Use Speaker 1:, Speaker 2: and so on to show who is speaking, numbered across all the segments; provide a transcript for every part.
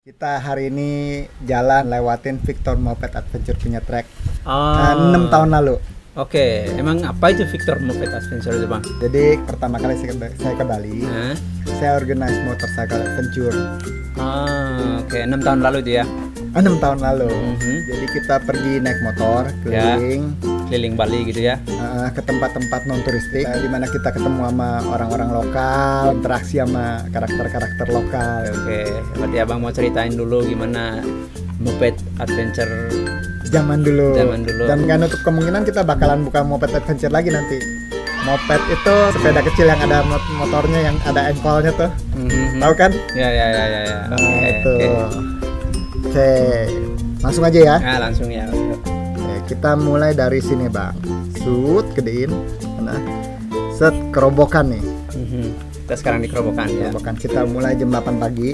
Speaker 1: Kita hari ini jalan lewatin Victor Moped Adventure punya trek
Speaker 2: Ah,
Speaker 1: 6 tahun lalu.
Speaker 2: Oke, emang apa itu Victor Moped Adventure itu bang?
Speaker 1: Jadi pertama kali saya ke Bali,
Speaker 2: Hah?
Speaker 1: saya organize motorcycle adventure
Speaker 2: Oke, 6 tahun lalu itu ya?
Speaker 1: 6 tahun lalu.
Speaker 2: Mhm.
Speaker 1: Jadi kita pergi naik motor keliling
Speaker 2: Keliling Bali gitu ya?
Speaker 1: ke tempat-tempat non turistik, di mana kita ketemu sama orang-orang lokal, interaksi sama karakter-karakter lokal.
Speaker 2: Oke, berarti abang mau ceritain dulu gimana Moped Adventure.
Speaker 1: Zaman dulu.
Speaker 2: Zaman dulu.
Speaker 1: Dan nggak nutup kemungkinan kita bakalan buka moped adventure lagi nanti. Moped itu sepeda kecil yang ada motornya yang ada engkolnya tuh.
Speaker 2: Mhm.
Speaker 1: Tahu kan?
Speaker 2: Ya.
Speaker 1: Nah,
Speaker 2: Oke,
Speaker 1: itu.
Speaker 2: oke.
Speaker 1: Oke. Langsung aja ya.
Speaker 2: Nah, langsung ya.
Speaker 1: Oke, kita mulai dari sini, Bang. Sud, gedein. Nah. Set kerobokan nih.
Speaker 2: Mhm. Kita sekarang di Kerobokan ya.
Speaker 1: Kerobokan kita mulai jam 8 pagi.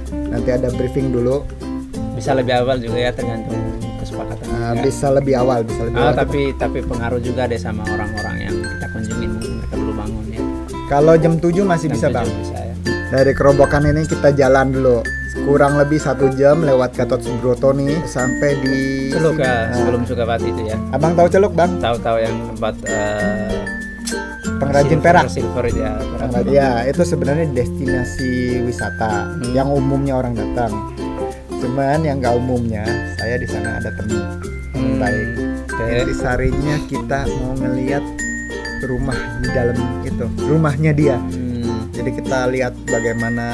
Speaker 1: Nanti ada briefing dulu.
Speaker 2: Bisa lebih awal juga ya, tergantung kesepakatan. Ya.
Speaker 1: Bisa lebih awal,
Speaker 2: Tapi pengaruh juga deh sama orang-orang yang kita kunjungin, mungkin mereka belum bangun ya.
Speaker 1: Kalau jam 7 masih bisa,
Speaker 2: Jam
Speaker 1: Bang.
Speaker 2: 7 bisa ya.
Speaker 1: Dari Kerobokan ini kita jalan dulu kurang lebih 1 jam lewat Gatot Subroto nih sampai di
Speaker 2: Celuk
Speaker 1: sini.
Speaker 2: ya,
Speaker 1: Nah,
Speaker 2: sebelum Sukabati itu ya.
Speaker 1: Abang tahu Celuk, Bang?
Speaker 2: Tahu-tahu yang tempat
Speaker 1: Pengrajin
Speaker 2: silver-
Speaker 1: perak.
Speaker 2: silver itu ya, perak.
Speaker 1: Ya, itu sebenarnya destinasi wisata yang umumnya orang datang. Cuman yang gak umumnya, saya di sana ada teman baik.
Speaker 2: Oke.
Speaker 1: Intisarinya kita mau ngeliat rumah di dalam itu, rumahnya dia. Jadi kita lihat bagaimana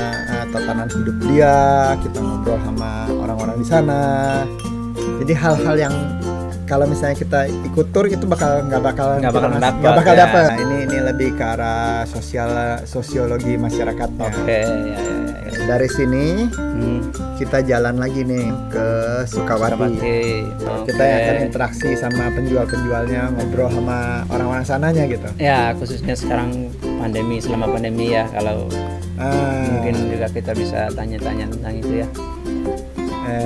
Speaker 1: tatanan hidup dia, kita ngobrol sama orang-orang di sana. Jadi hal-hal yang kalau misalnya kita ikut tur itu nggak bakal
Speaker 2: Nggak bakal dapet, ya.
Speaker 1: dapet. Nah, ini lebih ke arah sosiologi masyarakatnya.
Speaker 2: Oke, ya.
Speaker 1: Dari sini
Speaker 2: Hmm.
Speaker 1: kita jalan lagi nih ke Sukawati.
Speaker 2: Sukabati.
Speaker 1: Kita akan interaksi sama penjual-penjualnya, ngobrol sama orang-orang sananya gitu.
Speaker 2: Ya, khususnya sekarang selama pandemi ya, kalau mungkin juga kita bisa tanya-tanya tentang itu ya.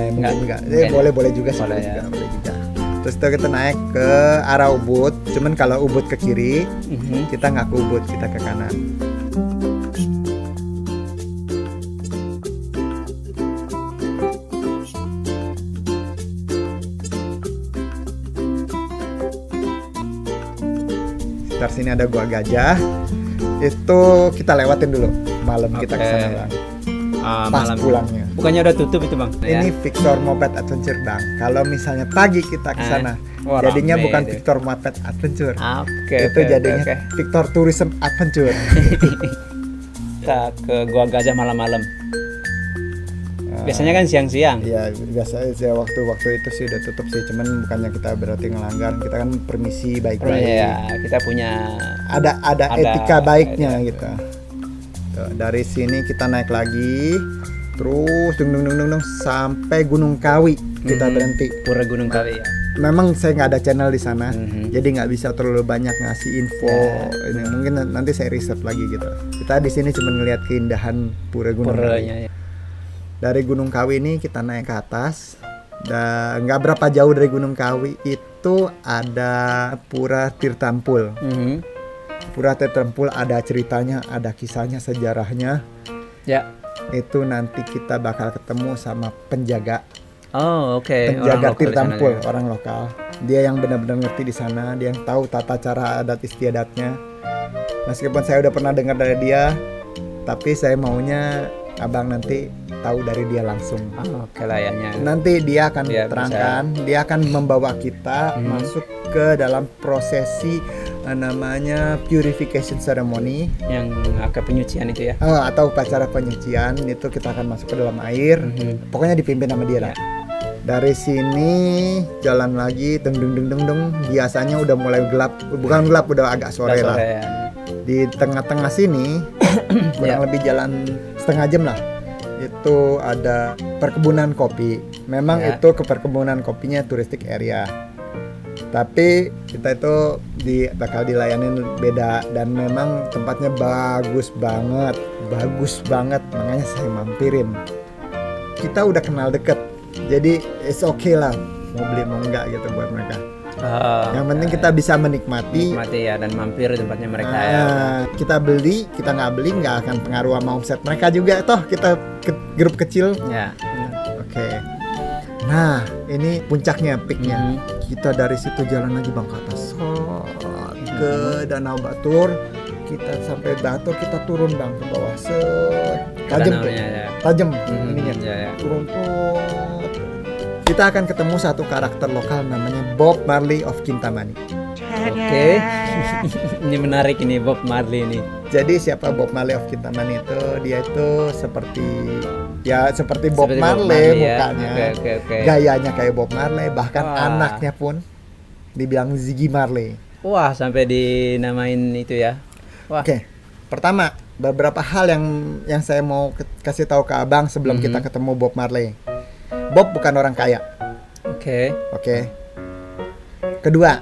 Speaker 1: Mungkin enggak.
Speaker 2: Mungkin.
Speaker 1: Boleh juga sih,
Speaker 2: Boleh ya.
Speaker 1: boleh juga. Terus itu kita naik ke arah Ubud. Cuman kalau Ubud ke kiri,
Speaker 2: Mhm.
Speaker 1: kita nggak ke Ubud, kita ke kanan. Sekitar sini ada Gua Gajah. Itu kita lewatin dulu. Malam kita ke sana,
Speaker 2: Oke.
Speaker 1: Bang. Pas
Speaker 2: Malam.
Speaker 1: pulangnya.
Speaker 2: Bukannya udah tutup itu bang?
Speaker 1: Ini Victor Moped Adventure, Bang. Kalau misalnya pagi kita ke sana,
Speaker 2: Wah,
Speaker 1: jadinya
Speaker 2: rame
Speaker 1: bukan
Speaker 2: itu.
Speaker 1: Victor Moped Adventure.
Speaker 2: Oke.
Speaker 1: Itu jadinya Victor Tourism Adventure.
Speaker 2: Kita ke Gua Gajah malam-malam. Biasanya kan siang-siang.
Speaker 1: Iya, biasanya sih waktu itu sih udah tutup sih, cuman bukannya kita berarti ngelanggar, kita kan permisi baik-baik.
Speaker 2: Ya, kita punya
Speaker 1: Ada etika baiknya gitu. Tuh, dari sini kita naik lagi, terus dung sampai Gunung Kawi kita berhenti.
Speaker 2: Pura Gunung Kawi ya.
Speaker 1: Memang saya nggak ada channel di sana,
Speaker 2: Mhm.
Speaker 1: jadi nggak bisa terlalu banyak ngasih info. Ini mungkin nanti saya riset lagi gitu. Kita di sini cuma ngelihat keindahan Pura Gunung Kawi.
Speaker 2: Puranya ya.
Speaker 1: Dari Gunung Kawi ini kita naik ke atas, dan nggak berapa jauh dari Gunung Kawi itu ada Pura Tirtampul.
Speaker 2: Mhm.
Speaker 1: Pura Tirtampul ada ceritanya, ada kisahnya, sejarahnya.
Speaker 2: Ya.
Speaker 1: Itu nanti kita bakal ketemu sama penjaga
Speaker 2: Oh, oke.
Speaker 1: penjaga
Speaker 2: Orang lokal di sana
Speaker 1: Tirtampul,
Speaker 2: ya.
Speaker 1: orang lokal. Dia yang benar-benar ngerti di sana, dia yang tahu tata cara adat istiadatnya. Meskipun saya udah pernah dengar dari dia, tapi saya maunya abang nanti tahu dari dia langsung.
Speaker 2: Oke lah ya.
Speaker 1: Nanti dia akan
Speaker 2: Dia
Speaker 1: terangkan, dia akan membawa kita masuk ke dalam prosesi namanya purification ceremony,
Speaker 2: Yang agak penyucian itu ya.
Speaker 1: atau upacara penyucian. Itu kita akan masuk ke dalam air. Pokoknya dipimpin sama dia lah. Dari sini jalan lagi, deng. Biasanya udah mulai gelap, bukan gelap, udah agak sore lah.
Speaker 2: Ya.
Speaker 1: Di tengah-tengah sini kurang lebih jalan setengah jam lah, itu ada perkebunan kopi. Memang
Speaker 2: Ya.
Speaker 1: itu ke perkebunan kopinya touristic area, tapi kita itu bakal dilayanin beda, dan memang tempatnya bagus banget, makanya saya mampirin. Kita udah kenal deket, jadi it's okay lah, mau beli mau enggak gitu buat mereka. Yang penting kita bisa menikmati.
Speaker 2: Ya, dan mampir di tempatnya mereka ya.
Speaker 1: Kita beli, kita nggak beli nggak akan pengaruh sama omset mereka juga. Toh kita grup kecil.
Speaker 2: Ya.
Speaker 1: Oke. Nah, ini puncaknya, peaknya. Kita dari situ jalan lagi bang ke atas, ke Danau Batur. Kita sampai Batur, kita turun bang ke bawah, tajam tuh, tajam ininya, turun tuh. Kita akan ketemu satu karakter lokal namanya Bob Marley of Kintamani.
Speaker 2: Oke. Ini menarik ini Bob Marley ini.
Speaker 1: Jadi siapa Bob Marley of Kintamani itu? Dia itu seperti Bob Marley mukanya.
Speaker 2: Ya. Okay.
Speaker 1: Gayanya kayak Bob Marley, bahkan anaknya pun dibilang Ziggy Marley.
Speaker 2: Wah, sampai dinamain itu ya. Wah.
Speaker 1: Oke. Pertama, beberapa hal yang saya mau kasih tahu ke Abang sebelum kita ketemu Bob Marley. Bob bukan orang kaya. Oke. Kedua,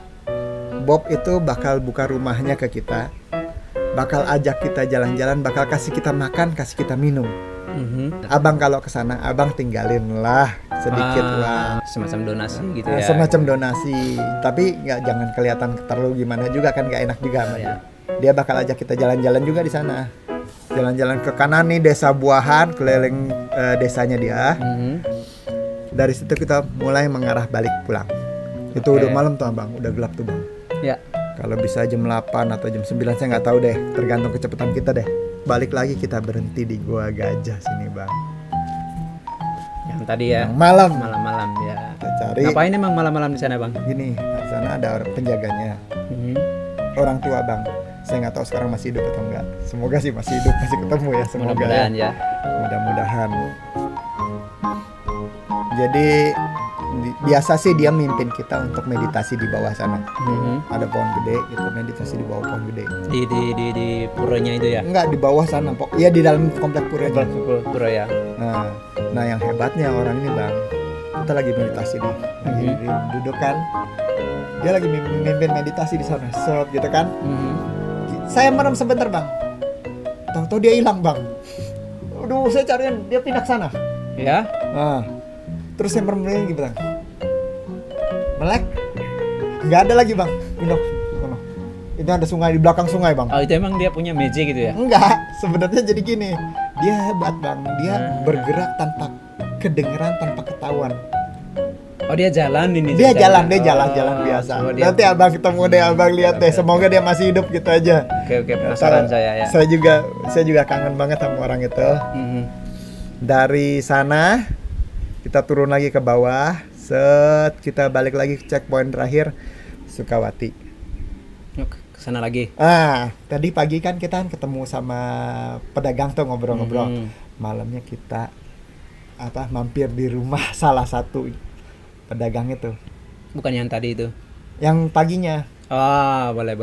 Speaker 1: Bob itu bakal buka rumahnya ke kita, bakal ajak kita jalan-jalan, bakal kasih kita makan, kasih kita minum. Abang kalau ke sana, abang tinggalin lah sedikit uang.
Speaker 2: Semacam donasi gitu ya.
Speaker 1: Semacam donasi, tapi jangan kelihatan terlalu gimana juga kan, nggak enak juga sama dia. Dia bakal ajak kita jalan-jalan juga di sana. Jalan-jalan ke kanan nih, desa Buahan, keliling desanya dia. Dari situ kita mulai mengarah balik pulang. Itu udah malam tuh abang, udah gelap tuh bang.
Speaker 2: Ya.
Speaker 1: Kalau bisa jam 8 atau jam 9 saya nggak tahu deh, tergantung kecepatan kita deh. Balik lagi kita berhenti di Gua Gajah sini bang.
Speaker 2: Yang tadi ya.
Speaker 1: Yang malam
Speaker 2: ya.
Speaker 1: Kita cari.
Speaker 2: Ngapain emang malam-malam di sana bang?
Speaker 1: Gini, di sana ada orang penjaganya. Orang tua bang. Saya nggak tahu sekarang masih hidup atau enggak. Semoga sih masih hidup, masih ketemu ya. Semoga
Speaker 2: mudah-mudahan ya.
Speaker 1: Mudah-mudahan. Jadi biasa sih dia mimpin kita untuk meditasi di bawah sana. Ada pohon gede gitu, meditasi di bawah pohon gede.
Speaker 2: Di puranya itu ya?
Speaker 1: Enggak, di bawah sana. Iya, di dalam komplek pura aja.
Speaker 2: Pura ya.
Speaker 1: Nah yang hebatnya orang ini bang, kita lagi meditasi nih, lagi duduk kan, dia lagi mimpin meditasi di sana, set gitu kan. Saya merem sebentar bang, tahu-tahu dia hilang bang. Aduh, saya cariin, dia pindah ke sana.
Speaker 2: Ya.
Speaker 1: Terus saya merem lagi bang, melek, nggak ada lagi bang. Itu ada sungai di belakang sungai bang.
Speaker 2: Oh, itu emang dia punya magic gitu ya?
Speaker 1: Enggak, sebenarnya jadi gini, dia hebat bang, dia bergerak tanpa kedengeran, tanpa ketahuan.
Speaker 2: Oh, dia jalan ini?
Speaker 1: Dia jalan biasa. Nanti abang ketemu deh, abang lihat deh. Semoga dia masih hidup gitu aja.
Speaker 2: Oke, penasaran saya ya.
Speaker 1: Saya juga kangen banget sama orang itu. Dari sana kita turun lagi ke bawah, kita balik lagi ke checkpoint terakhir Sukawati.
Speaker 2: Kesana lagi.
Speaker 1: Tadi pagi kan kita ketemu sama pedagang tuh ngobrol-ngobrol. Malamnya kita mampir di rumah salah satu pedagang itu.
Speaker 2: Bukan yang tadi itu.
Speaker 1: Yang paginya.
Speaker 2: Boleh.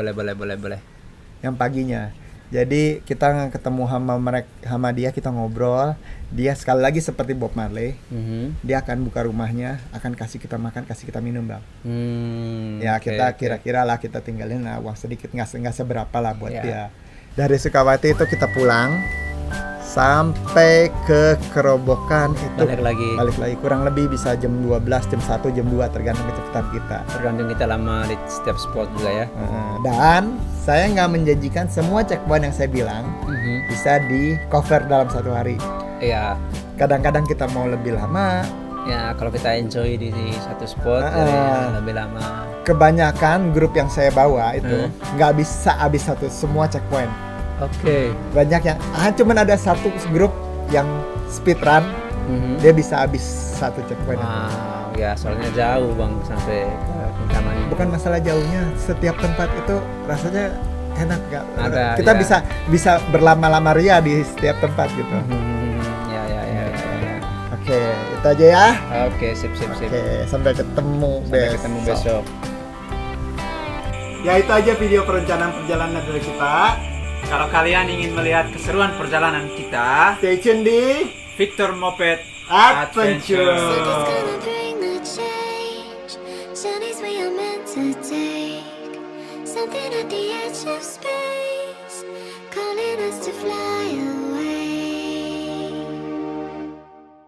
Speaker 1: Yang paginya. Jadi kita ketemu sama dia, kita ngobrol. Dia sekali lagi seperti Bob Marley. Dia akan buka rumahnya, akan kasih kita makan, kasih kita minum bang. Kita kira-kira lah kita tinggalin uang sedikit, nggak seberapa lah buat dia. Dari Sukawati itu kita pulang sampai ke Kerobokan itu balik lagi kurang lebih bisa jam 12, jam 1, jam 2 tergantung kecepatan kita.
Speaker 2: Tergantung kita lama di setiap spot juga ya.
Speaker 1: Dan saya nggak menjanjikan semua checkpoint yang saya bilang bisa di cover dalam satu hari.
Speaker 2: Iya.
Speaker 1: Kadang-kadang kita mau lebih lama.
Speaker 2: Ya, kalau kita enjoy di satu spot lebih lama.
Speaker 1: Kebanyakan grup yang saya bawa itu nggak bisa habis semua checkpoint.
Speaker 2: Oke.
Speaker 1: Banyak yang cuman ada satu grup yang speed run, dia bisa habis satu checkpoint.
Speaker 2: Ya soalnya jauh bang sampai ke Kintamani.
Speaker 1: Bukan masalah jauhnya, setiap tempat itu rasanya enak gak? Kita bisa berlama-lama ria di setiap tempat gitu.
Speaker 2: Ya.
Speaker 1: Oke, itu aja ya.
Speaker 2: Oke, sip.
Speaker 1: Oke, sampai ketemu
Speaker 2: besok.
Speaker 1: Ya itu aja video perencanaan perjalanan dari kita.
Speaker 2: Kalau kalian ingin melihat keseruan perjalanan kita,
Speaker 1: stay tune di
Speaker 2: Victor Moped
Speaker 1: Adventure.
Speaker 3: Journeys we are meant to take, something at the edge of space.